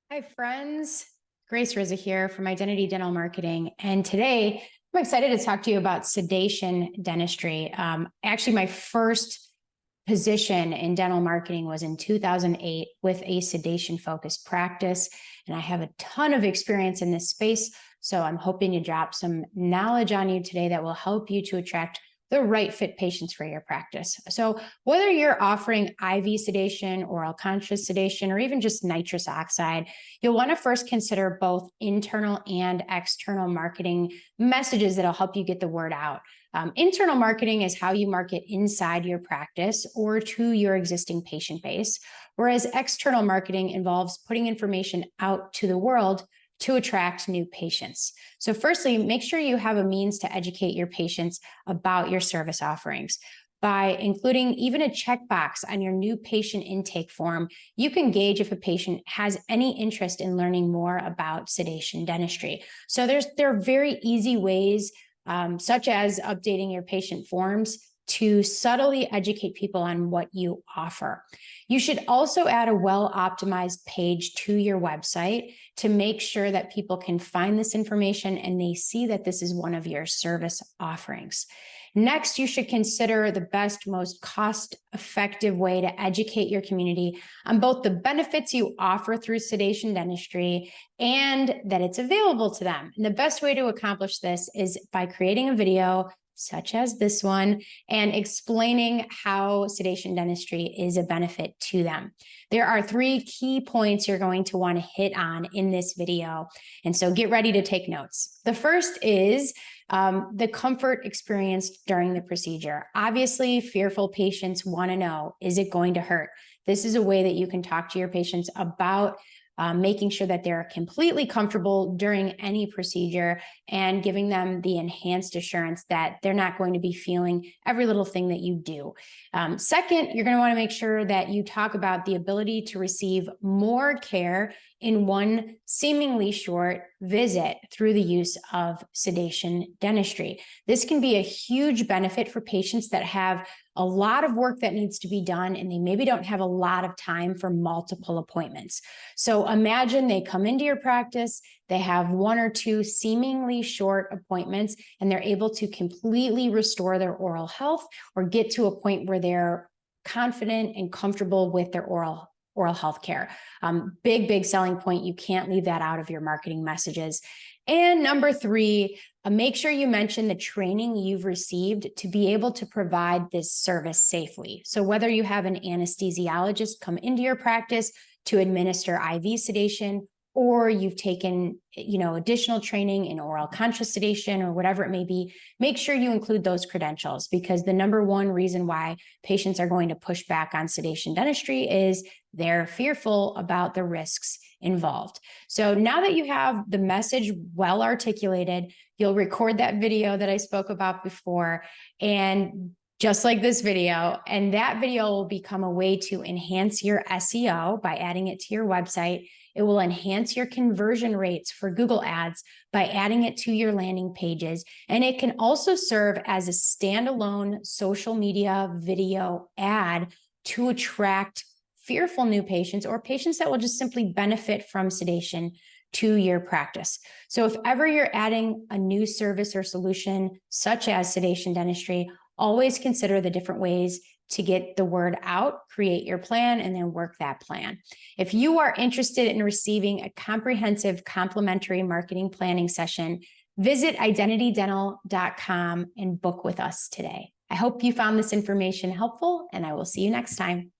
Hi, friends. Grace Rizza here from Identity Dental Marketing. And today I'm excited to talk to you about sedation dentistry. Actually, my first position in dental marketing was in 2008 with a sedation focused practice. And I have a ton of experience in this space. So I'm hoping to drop some knowledge on you today that will help you to attract the right fit patients for your practice. So whether you're offering IV sedation, oral conscious sedation, or even just nitrous oxide, you'll want to first consider both internal and external marketing messages that'll help you get the word out. Internal marketing is how you market inside your practice or to your existing patient base, whereas external marketing involves putting information out to the world to attract new patients. So firstly, make sure you have a means to educate your patients about your service offerings. By including even a checkbox on your new patient intake form, you can gauge if a patient has any interest in learning more about sedation dentistry. So there are very easy ways, such as updating your patient forms, to subtly educate people on what you offer. You should also add a well-optimized page to your website to make sure that people can find this information and they see that this is one of your service offerings. Next, you should consider the best, most cost-effective way to educate your community on both the benefits you offer through sedation dentistry and that it's available to them. And the best way to accomplish this is by creating a video such as this one, and explaining how sedation dentistry is a benefit to them. There are 3 key points you're going to want to hit on in this video, and so get ready to take notes. The first is the comfort experienced during the procedure. Obviously, fearful patients want to know, is it going to hurt? This is a way that you can talk to your patients about making sure that they're completely comfortable during any procedure and giving them the enhanced assurance that they're not going to be feeling every little thing that you do. Second, you're going to want to make sure that you talk about the ability to receive more care in one seemingly short visit through the use of sedation dentistry. This can be a huge benefit for patients that have a lot of work that needs to be done and they maybe don't have a lot of time for multiple appointments. So imagine they come into your practice, they have 1 or 2 seemingly short appointments, and they're able to completely restore their oral health or get to a point where they're confident and comfortable with their oral health care. Big selling point. You can't leave that out of your marketing messages. And number 3, make sure you mention the training you've received to be able to provide this service safely. So whether you have an anesthesiologist come into your practice to administer IV sedation, or you've taken, additional training in oral conscious sedation or whatever it may be, make sure you include those credentials, because the number 1 reason why patients are going to push back on sedation dentistry is they're fearful about the risks involved. So now that you have the message well articulated, you'll record that video that I spoke about before, and just like this video, and that video will become a way to enhance your SEO by adding it to your website. It will enhance your conversion rates for Google Ads by adding it to your landing pages. And it can also serve as a standalone social media video ad to attract fearful new patients or patients that will just simply benefit from sedation to your practice. So if ever you're adding a new service or solution, such as sedation dentistry, always consider the different ways to get the word out, create your plan, and then work that plan. If you are interested in receiving a comprehensive complimentary marketing planning session, visit identitydental.com and book with us today. I hope you found this information helpful, and I will see you next time.